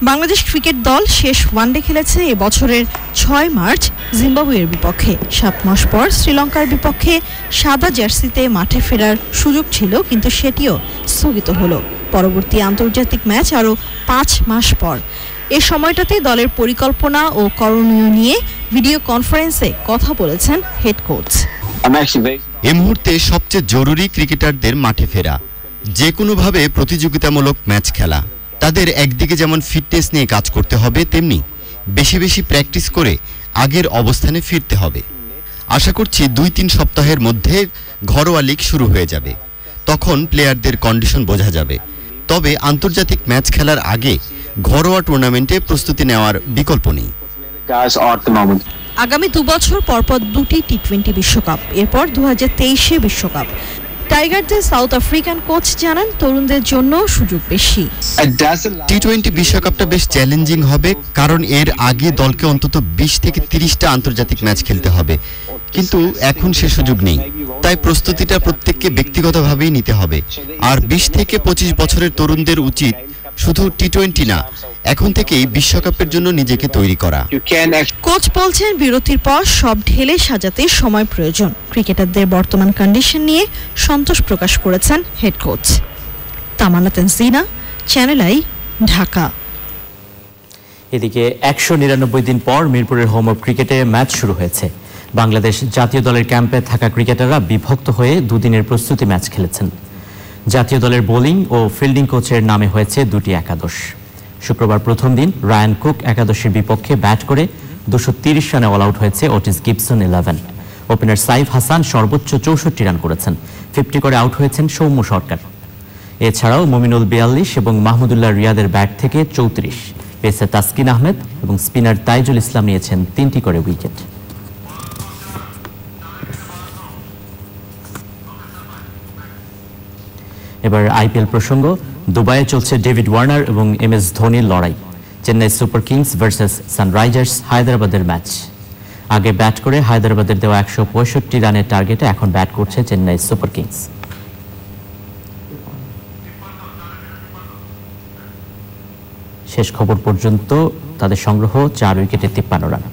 বাংলাদেশ ক্রিকেট দল শেষ ওয়ানডে খেলেছে এ বছরের 6 মার্চ জিম্বাবুয়ের বিপক্ষে। 7 মাস পর শ্রীলঙ্কার বিপক্ষে সাদা জার্সিতে মাঠে ফেরার সুযোগ ছিল, কিন্তু সেটিও স্থগিত হলো। পরবর্তী আন্তর্জাতিক ম্যাচ আরও 5 মাস পর। এই সময়টাতে দলের পরিকল্পনা ও করণীয় নিয়ে ভিডিও কনফারেন্সে কথা বলেছেন হেড কোচ। এই মুহূর্তে সবচেয়ে জরুরি ক্রিকেটারদের মাঠে ফেরা, যে কোনোভাবে প্রতিযোগিতামূলক ম্যাচ খেলা। তাদের একদিকে যেমন ফিটনেস নিয়ে কাজ করতে হবে, তেমনি বেশি বেশি প্র্যাকটিস করে আগের অবস্থানে ফিরতে হবে। আশা করছি 2-3 সপ্তাহের মধ্যে ঘরোয়া লিগ শুরু হয়ে যাবে, তখন প্লেয়ারদের কন্ডিশন বোঝা যাবে। তবে আন্তর্জাতিক ম্যাচ খেলার আগে ঘরোয়া টুর্নামেন্টে প্রস্তুতি নেওয়ার বিকল্প নেই। আগামী 2 বছর পরপর 2টি টি20 বিশ্বকাপ, এরপর 2023 বিশ্বকাপ। টাইগারদের সাউথ আফ্রিকান কোচ জানান তরুণদের জন্য সুযোগ বেশি। টি20 বিশ্বকাপটা বেশ চ্যালেঞ্জিং হবে, কারণ এর আগে দলকে অন্তত 20 থেকে 30টা আন্তর্জাতিক ম্যাচ খেলতে হবে, কিন্তু এখন সে সুযোগ নেই। তাই প্রস্তুতিটা প্রত্যেককে ব্যক্তিগতভাবেই নিতে হবে। আর 20 থেকে 25 বছরের তরুণদের উচিত শুধু টি20 না, এখন থেকেই বিশ্বকাপের জন্য নিজেকে তৈরি করা। কোচ বলছেন বিরতির পর সব ঢেলে সাজাতে সময় প্রয়োজন। ক্রিকেটারদের বর্তমান কন্ডিশন নিয়ে সন্তোষ প্রকাশ করেছেন head coach. Tamanna Tanzina, Channel i, Dhaka. এদিকে 199 দিন পর মিরপুরের হোম অফ ক্রিকেটে ম্যাচ শুরু হয়েছে। বাংলাদেশ জাতীয় দলের ক্যাম্পে থাকা ক্রিকেটাররা বিভক্ত হয়ে 2 দিনের প্রস্তুতি ম্যাচ খেলেছেন। জাতীয় দলের বোলিং ও ফিল্ডিং কোচের নামে হয়েছে 2টি একাদশ। শুক্রবার প্রথম দিন রায়ান কুক একাদশের বিপক্ষে ব্যাট করে 230 রানে অল আউট হয়েছে Ottis Gibson 11। Opener Saif Hasan সর্বোচ্চ 64 রান করেছেন। 50 করে আউট হয়েছেন সৌম্য সরকার। এছাড়াও মুমিনুল 42 এবং মাহমুদুল্লাহ রিয়াদের ব্যাট থেকে 34। পেসার তাসকিন আহমেদ এবং স্পিনার তাইজুল ইসলাম নিয়েছেন 3টি করে উইকেট। এবার আইপিএল প্রসঙ্গ। দুবাইয়ে চলছে ডেভিড ওয়ার্নার এবং এমএস ধোনির লড়াই। Chennai Super Kings versus Sunrisers হায়দ্রাবাদের ম্যাচ। আগে ব্যাট করে হায়দ্রাবাদের দেওয়া 165 রানের টার্গেটে এখন ব্যাট করছে চেন্নাই সুপার কিংস। শেষ খবর পর্যন্ত তাদের সংগ্রহ 4 উইকেটে 53 রান।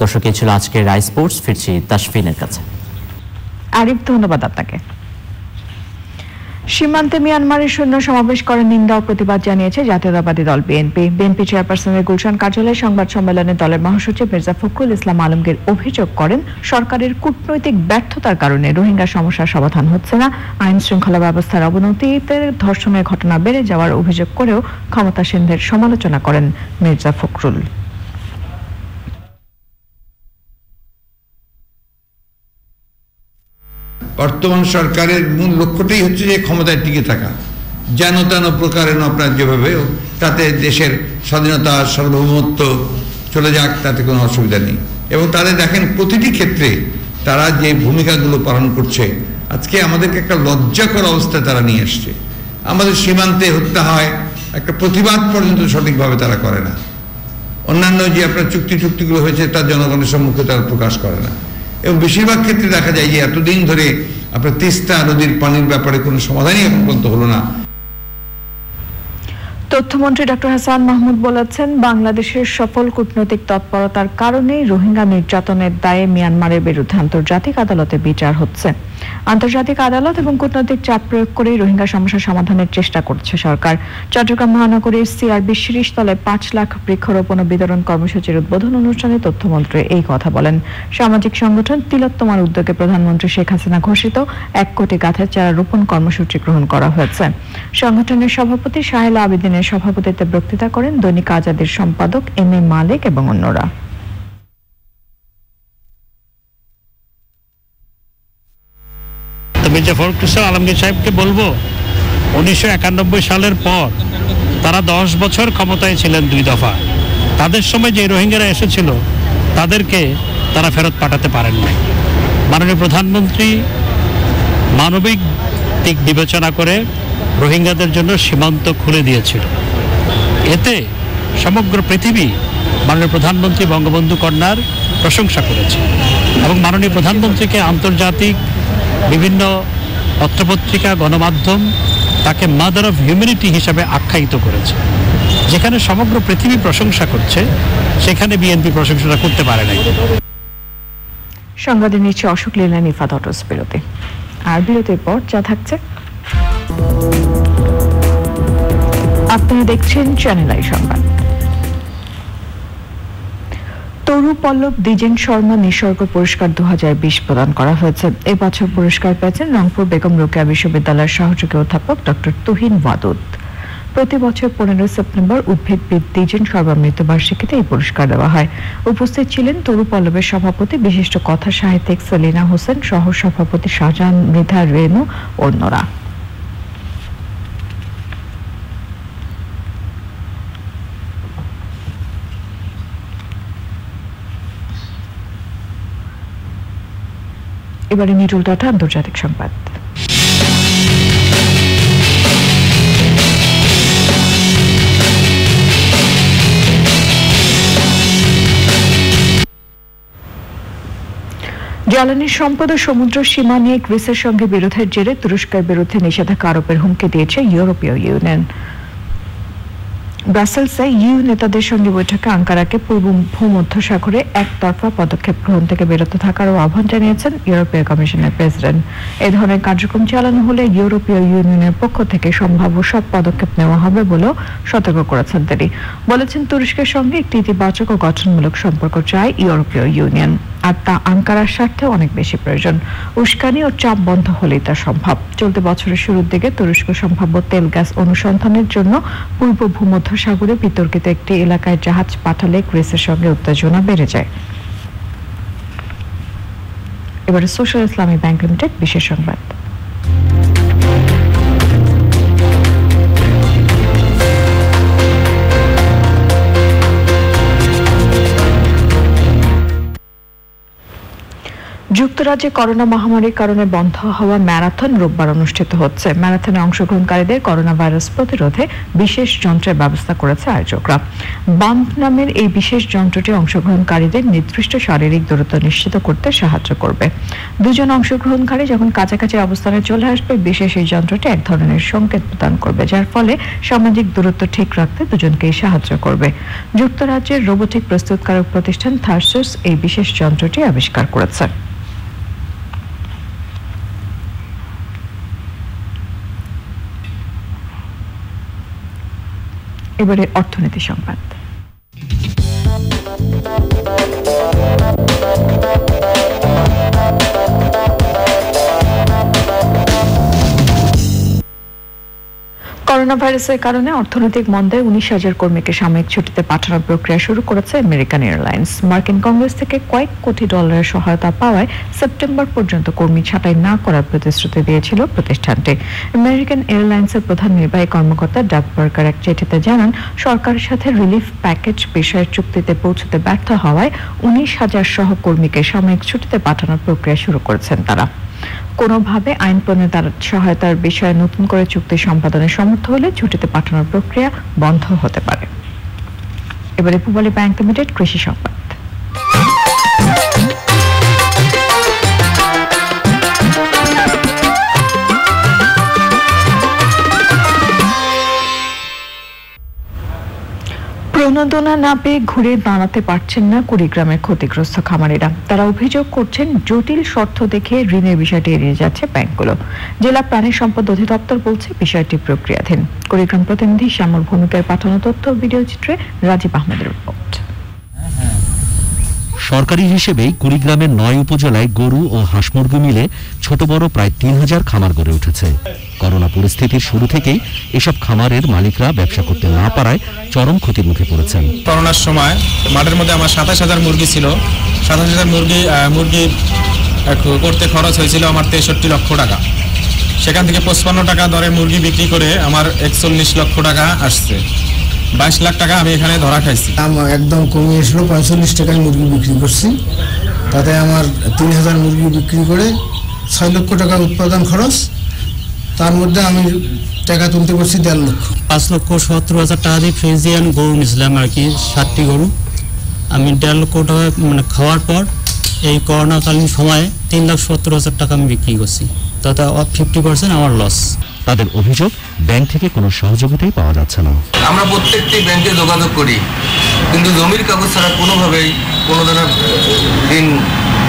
দর্শক, এই ছিল আজকের রাই স্পোর্টস। ফিরছি তাসফিনের কাছে। আরিফ, ধন্যবাদ আপনাকে। সীমান্তে মিয়ানমারের সৈন্য সমাবেশ করে নিন্দা ও প্রতিবাদ জানিয়েছে জাতীয়তাবাদী দল বিএনপি। বিএনপি চেয়ারপারসনের গুলশান কার্যালয়ে সংবাদ সম্মেলনে দলের মহাসচিব মির্জা ফখরুল ইসলাম আলমগীর অভিযোগ করেন, সরকারের কূটনৈতিক ব্যর্থতার কারণে রোহিঙ্গা সমস্যার সমাধান হচ্ছে না। আইন শৃঙ্খলা ব্যবস্থার অবনতিতে ধর্ষণের ঘটনা বেড়ে যাওয়ার অভিযোগ করেও ক্ষমতাসীনদের সমালোচনা করেন মির্জা ফখরুল। বর্তমান সরকারের মূল লক্ষ্যটাই হচ্ছে যে ক্ষমতায় টিকে থাকা, যেন তেন প্রকারেণ আপনার যেভাবে তাতে দেশের স্বাধীনতা সার্বভৌমত্ব চলে যাক, তাতে কোনো অসুবিধা নেই। এবং তাদের দেখেন প্রতিটি ক্ষেত্রে তারা যে ভূমিকাগুলো পালন করছে, আজকে আমাদেরকে একটা লজ্জাকর অবস্থায় তারা নিয়ে আসছে। আমাদের সীমান্তে হত্যা হয়, একটা প্রতিবাদ পর্যন্ত সঠিকভাবে তারা করে না। অন্যান্য যে আপনার চুক্তিগুলো হয়েছে তার জনগণের সম্মুখে তারা প্রকাশ করে না। এবং বেশিরভাগ ক্ষেত্রে দেখা যায় যে এতদিন ধরে আপনার তিস্তা নদীর পানির ব্যাপারে কোনো সমাধানই এখন পর্যন্ত হলো না। তথ্যমন্ত্রী ডক্টর হাসান মাহমুদ বলেছেন, বাংলাদেশের সফল কূটনৈতিক তৎপরতার কারণেই রোহিঙ্গা নির্যাতনের দায়ে মিয়ানমারের বিরুদ্ধে আন্তর্জাতিক আদালতে বিচার হচ্ছে। আন্তর্জাতিক আদালত এবং কূটনৈতিক চাপ প্রয়োগ করেই রোহিঙ্গা সমস্যা সমাধানের চেষ্টা করছে সরকার। চট্টগ্রাম মহানগরীর সিআরবি শিরিষতলে 5 লাখ বৃক্ষরোপণ ও বিতরণ কর্মসূচির উদ্বোধন অনুষ্ঠানে তথ্যমন্ত্রী এই কথা বলেন। সামাজিক সংগঠন তিলোত্তমার উদ্যোগে প্রধানমন্ত্রী শেখ হাসিনা ঘোষিত 1 কোটি গাছের চারা রোপণ কর্মসূচি গ্রহণ করা হয়েছে। সংগঠনের সভাপতি সাহেলা আবেদিনের সভাপতিত্বে বক্তৃতা করেন দৈনিক আজাদের সম্পাদক এম এ মালিক এবং অন্যরা। মির্জা ফখরুল ইসলাম আলমগীর সাহেবকে বলবো, 1991 সালের পর তারা 10 বছর ক্ষমতায় ছিলেন 2 দফা। তাদের সময় যে রোহিঙ্গারা এসেছিল তাদেরকে তারা ফেরত পাঠাতে পারেন নাই। মাননীয় প্রধানমন্ত্রী মানবিক দিক বিবেচনা করে রোহিঙ্গাদের জন্য সীমান্ত খুলে দিয়েছিল। এতে সমগ্র পৃথিবী মাননীয় প্রধানমন্ত্রী বঙ্গবন্ধু কন্যার প্রশংসা করেছে এবং মাননীয় প্রধানমন্ত্রীকে আন্তর্জাতিক বিভিন্ন পত্রপত্রিকা গণমাধ্যম তাকে মাদার অফ হিউম্যানিটি হিসাবে আখ্যায়িত করেছে। যেখানে সমগ্র পৃথিবী প্রশংসা করছে, সেখানে বিএনপি প্রশংসা করতে পারে নাই। সংবাদে নিচ্ছে অশোক লীলা নিফাত অটোস বিরতি। আর বিরতির পর যা থাকছে, আপনারা দেখছেন চ্যানেল আই সংবাদ। তরু পল্লব দ্বিজেন শর্মা নিসর্গ পুরস্কার 2020 প্রদান করা হয়েছে। এবছর পুরস্কার পেয়েছেন রংপুর বেগম রোকেয়া বিশ্ববিদ্যালয়ের সহযোগী অধ্যাপক ডক্টর তুহিন ওয়াদুদ। প্রতি বছর 15 সেপ্টেম্বর উদ্ভিদবিদ দ্বিজেন শর্মা মৃত্যুবার্ষিকীতে এই পুরস্কার দেওয়া হয়। উপস্থিত ছিলেন তরু পল্লবের সভাপতি বিশিষ্ট কথা সাহিত্যিক সেলিনা হোসেন, সহ সভাপতি শাহজাহান মৃধা রেনু, অন্যরা। এবারে নিটুল ডাটা আন্তর্জাতিক সংবাদ। জ্বালানি সম্পদ ও সমুদ্র সীমা নিয়ে গ্রিসের সঙ্গে বিরোধের জেরে তুরস্কের বিরুদ্ধে নিষেধাজ্ঞা আরোপের হুমকি দিয়েছে ইউরোপীয় ইউনিয়ন। ব্রাসেলসে ইউ নেতাদের সঙ্গে বৈঠকে আঙ্কারাকে পূর্ব ভূমধ্য সাগরে একতরফা পদক্ষেপ গ্রহণ থেকে বিরত থাকারও আহ্বান জানিয়েছেন ইউরোপীয় কমিশনের প্রেসিডেন্ট। এই ধরনের কার্যক্রম চালানো হলে ইউরোপীয় ইউনিয়নের পক্ষ থেকে সম্ভাব্য সব পদক্ষেপ নেওয়া হবে বলেও সতর্ক করেছেন তিনি। বলেছেন, তুরস্কের সঙ্গে একটি ইতিবাচক ও গঠনমূলক সম্পর্ক চায় ইউরোপীয় ইউনিয়ন, আর তা আঙ্কারার স্বার্থে অনেক বেশি প্রয়োজন। উস্কানি ও চাপ বন্ধ হলেই তা সম্ভব। চলতি বছরের শুরুর দিকে তুরস্ক সম্ভাব্য তেল গ্যাস অনুসন্ধানের জন্য পূর্ব ভূমধ্য সাগরে বিতর্কিত একটি এলাকায় জাহাজ পাঠালে গ্রিসের সঙ্গে উত্তেজনা বেড়ে যায়। এবারে সোশ্যাল ইসলামী ব্যাংক লিমিটেড বিশেষ সংবাদ। যুক্তরাজ্যে করোনা মহামারীর কারণে বন্ধ হওয়া ম্যারাথন রোববার অনুষ্ঠিত হচ্ছে। ম্যারাথনে অংশগ্রহণকারীদের করোনা ভাইরাস প্রতিরোধে বিশেষ যন্ত্রের ব্যবস্থা করেছে আয়োজকরা। বাম্প নামের এই বিশেষ যন্ত্রটি অংশগ্রহণকারীদের নির্দিষ্ট শারীরিক দূরত্ব নিশ্চিত করতে সাহায্য করবে। দুজন অংশগ্রহণকারী যখন কাছাকাছি অবস্থানে চলে আসবে, বিশেষ এই যন্ত্রটি এক ধরনের সংকেত প্রদান করবে, যার ফলে সামাজিক দূরত্ব ঠিক রাখতে দুজনকেই সাহায্য করবে। যুক্তরাজ্যের রোবোটিক প্রস্তুতকারক প্রতিষ্ঠান থার্সাস এই বিশেষ যন্ত্রটি আবিষ্কার করেছে। এবারে অর্থনীতি সংবাদ। করোনা ভাইরাসের কারণে অর্থনৈতিক মন্দায় 19,000 কর্মীকে সাময়িক ছুটিতে পাঠানোর প্রক্রিয়া শুরু করেছে আমেরিকান এয়ারলাইন্স। মার্কিন কংগ্রেস থেকে কয়েক কোটি ডলারের সহায়তা পাওয়ায় সেপ্টেম্বর পর্যন্ত কর্মী ছাঁটাই না করার প্রতিশ্রুতি দিয়েছিল প্রতিষ্ঠানটি। আমেরিকান এয়ারলাইন্সের প্রধান নির্বাহী কর্মকর্তা ডাগ বার্কার এক চিঠিতে জানান, সরকারের সাথে রিলিফ প্যাকেজ বিষয়ের চুক্তিতে পৌঁছতে ব্যর্থ হওয়ায় 19,000 সহকর্মীকে সাময়িক ছুটিতে পাঠানোর প্রক্রিয়া শুরু করেছেন তারা। কোনোভাবে আইন প্রণেতার সহায়তার বিষয়ে নতুন করে চুক্তি সম্পাদনে সমর্থ হলে ছুটিতে পাঠানোর প্রক্রিয়া বন্ধ হতে পারে। এবারে পূবালী ব্যাংক লিমিটেড কৃষি সংবাদ। প্রণোদনা না পেয়ে ঘুরে দাঁড়াতে পারছেন না কুড়িগ্রামের ক্ষতিগ্রস্ত খামারিরা। তারা অভিযোগ করছেন, জটিল শর্ত দেখে ঋণের বিষয়টি এড়িয়ে যাচ্ছে ব্যাংকগুলো। জেলা প্রাণী সম্পদ অধিদপ্তর বলছে বিষয়টি প্রক্রিয়াধীন। কুড়িগ্রাম প্রতিনিধি শ্যামল ভূমিকার পাঠানো তথ্য ভিডিও চিত্রে রাজীব আহমেদের রিপোর্ট। সরকারি হিসেবে কুড়িগ্রামের 9 উপজেলায় গরু ও হাঁস মুরগি মিলে ছোট বড় প্রায় 3,000 খামার গড়ে উঠেছে। করোনা পরিস্থিতির শুরু থেকেই এসব খামারের মালিকরা ব্যবসা করতে না পারায় চরম ক্ষতির মুখে পড়েছেন। করোনার সময় মাঠের মধ্যে আমার 27,000 মুরগি ছিল। 27,000 মুরগি করতে খরচ হয়েছিল আমার 63 লক্ষ টাকা। সেখান থেকে 55 টাকা দরে মুরগি বিক্রি করে আমার 41 লক্ষ টাকা আসছে। 22 লাখ টাকা আমি এখানে ধরা খাইছি। একদম কমে এসলো, 45 টাকায় মুরগি বিক্রি করছি। তাতে আমার 3,000 মুরগি বিক্রি করে 6 লক্ষ টাকা উৎপাদন খরচ। তার মধ্যে আমি টাকা তুলতে পারছি 1.5 লক্ষ। 5,70,000 টাকা দিয়ে ফ্রিজিয়ান গরু নিয়েছিলাম আর কি, 60টি গরু। আমি 1.5 লক্ষ টাকা খাওয়ার পর এই করোনাকালীন সময়ে 3,70,000 টাকা আমি বিক্রি করছি। তাতে 50% আমার লস। তাদের অভিযোগ, ব্যাংক থেকে কোনো সহযোগিতাই পাওয়া যাচ্ছে না। আমরা প্রত্যেকটি ব্যাংকে যোগাযোগ করি, কিন্তু জমির কাগজ ছাড়া কোনোভাবেই কোনো ধরনের ঋণ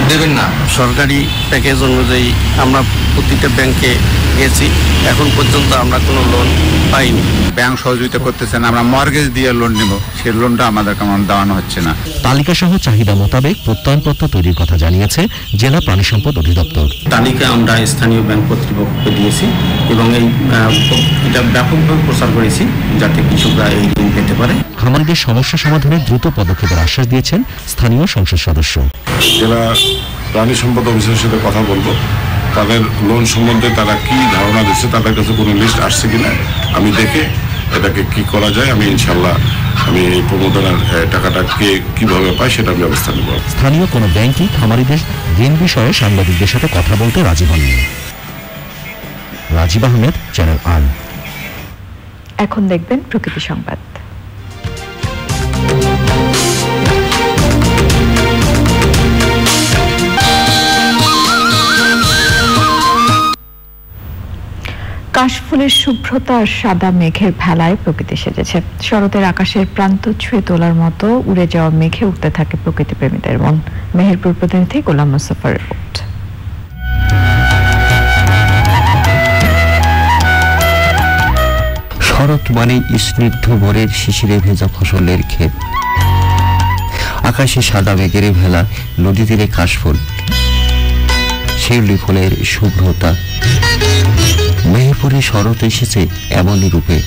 দেবেন না। সরকারি প্যাকেজ অনুযায়ী আমরা প্রতিটা ব্যাংকে গেছি, এখন পর্যন্ত আমরা কোনো লোন পাইনি। ব্যাংক সহযোগিতা করতেছে না, আমরা মর্গেজ দিয়ে লোন নেব, সেই লোনটা আমাদের কেমন দেওয়ানো হচ্ছে না। তালিকা সহ চাহিদা মোতাবেক প্রত্যয়নপত্র তৈরির কথা জানিয়েছে জেলা প্রাণী সম্পদ অধিদপ্তর। তালিকা আমরা স্থানীয় ব্যাংক কর্তৃপক্ষকে দিয়েছি এবং এটা ব্যাপকভাবে প্রচার করেছি যাতে কৃষকরা এই ঋণ পেতে পারে। খামারিদের সমস্যা সমাধানে দ্রুত পদক্ষেপের আশ্বাস দিয়েছেন স্থানীয় সংসদ সদস্য। জেলা প্রাণী সম্পদ অফিসের সাথে কথা বলবো, তাদের লোন সম্বন্ধে তারা কি ধারণা দিচ্ছে, তাদের কাছে কোনো লিস্ট আসছে কিনা আমি দেখে এটাকে কি করা যায় আমি ইনশাল্লাহ আমি এই প্রণোদনার টাকাটা কে কিভাবে পাই সেটার ব্যবস্থা নেব। স্থানীয় কোনো ব্যাংকই খামারিদের ঋণ বিষয়ে সাংবাদিকদের সাথে কথা বলতে রাজি হননি। Rajib Ahmed, Channel i. এখন দেখবেন প্রকৃতি সংবাদ। কাশফুলের শুভ্রতা আর সাদা মেঘের ভেলায় প্রকৃতি সেজেছে। শরতের আকাশের প্রান্ত ছুঁয়ে তোলার মতো উড়ে যাওয়া মেঘে উঠতে থাকে প্রকৃতি প্রেমীদের মন। মেহেরপুর প্রতিনিধি গোলাম মুস্তাফার রিপোর্ট। শরৎ মানে স্নিগ্ধ ভোরের শিশিরে ভেজা ফসলের ক্ষেত, আকাশে সাদা মেঘের ভেলা, নদী তীরে কাশফুল, শিউলি ফুলের শুভ্রতা। মেহেরপুরে শরৎ এসেছে এমনই রূপে।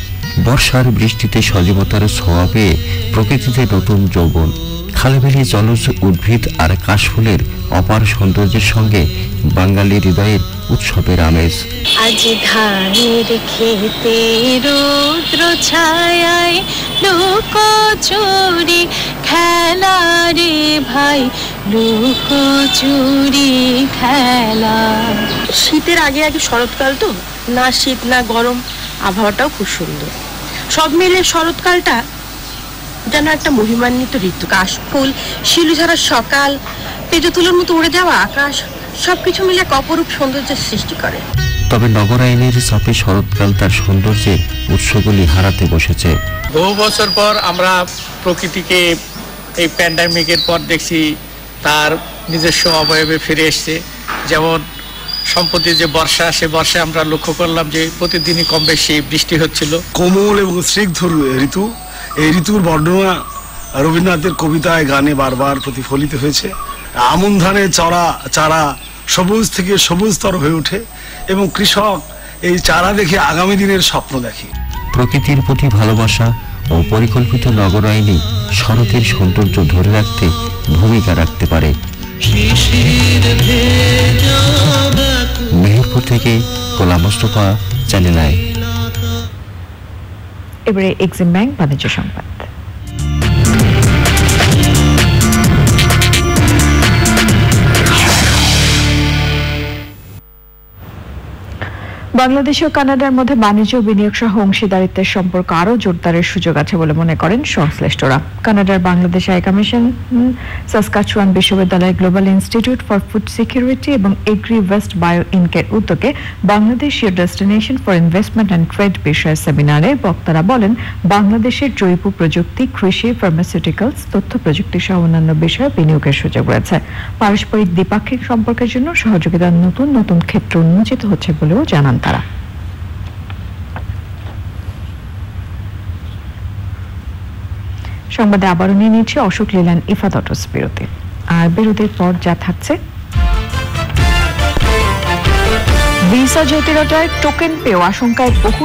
বর্ষার বৃষ্টিতে সজীবতার ছোঁয়া পেয়ে প্রকৃতিতে নতুন যৌবন। খালেবিলে জলজ উদ্ভিদ আর কাশফুলের অপার সৌন্দর্যের সঙ্গে বাঙালি হৃদয়ের উৎসবের আমেজ। আজ ধানের খেতে রৌদ্র ছায়ায় লুকোচুরি খেলা রে ভাই, লুকোচুরি খেলা। শীতের আগে আগে শরৎকাল তো, না শীত না গরম, আবহাওয়াটাও খুব সুন্দর। সব মিলে শরৎকালটা যেন একটা মহিমান্বিত ঋতু। কাশফুল, শিলুঝাড়ার সকাল, তেজতুলোর মতো উড়ে যাওয়া আকাশ, সবকিছু মিলে এক অপরূপ সৌন্দর্যের সৃষ্টি করে। তবে নগরায়নের চাপে শরৎকাল তার সৌন্দর্যের উৎসগুলি হারাতে বসেছে। বহু বছর পর আমরা প্রকৃতিকে এই প্যান্ডামিকের পর দেখছি তার নিজস্ব অবয়বে ফিরে এসছে। যেমন সম্প্রতি যে বর্ষা, সে বর্ষায় আমরা লক্ষ্য করলাম যে প্রতিদিনই কম বেশি বৃষ্টি হচ্ছিল। কোমল এবং স্নিগ্ধ ঋতু, এই ঋতুর বর্ণনা রবীন্দ্রনাথের কবিতায় গানে বারবার প্রতিফলিত হয়েছে। আমন ধানের চারা সবুজ থেকে সবুজতর হয়ে ওঠে এবং কৃষক এই চারা দেখে আগামী দিনের স্বপ্ন দেখে। প্রকৃতির প্রতি ভালোবাসা ও পরিকল্পিত নগরায়নই শরতের সৌন্দর্য ধরে রাখতে ভূমিকা রাখতে পারে। মেহেরপুর থেকে কোলা মোস্তফা, চ্যানেল আই। এবারে এক্সিম ব্যাংক বাণিজ্য সংবাদ। বাংলাদেশ ও কানাডার মধ্যে বাণিজ্য ও বিনিয়োগ সহ অংশীদারিত্বের সম্পর্ক আরও জোরদারের সুযোগ আছে বলে মনে করেন সংশ্লিষ্টরা। কানাডার বাংলাদেশ হাই কমিশন, সাসকাচুয়ান বিশ্ববিদ্যালয়ের global institute for food security এবং এগ্রি ওয়েস্ট বায়ো ইনকের উদ্যোগে Bangladesh your destination for investment and trade বিষয়ে সেমিনারে বক্তারা বলেন, বাংলাদেশের জৈব প্রযুক্তি, কৃষি, ফার্মাসিউটিক্যালস, তথ্য প্রযুক্তি সহ অন্যান্য বিষয়ে বিনিয়োগের সুযোগ রয়েছে। পারস্পরিক দ্বিপাক্ষিক সম্পর্কের জন্য সহযোগিতার নতুন নতুন ক্ষেত্র উন্মোচিত হচ্ছে বলেও জানান তারা। সংবাদে আবারও নিয়ে নিচ্ছে অশোক লীলান ইফাত অটোস বিরতি। আর বিরতির পর যা থাকছে, ভিসা জটিলতায় টোকেন পেও আশঙ্কায় বহু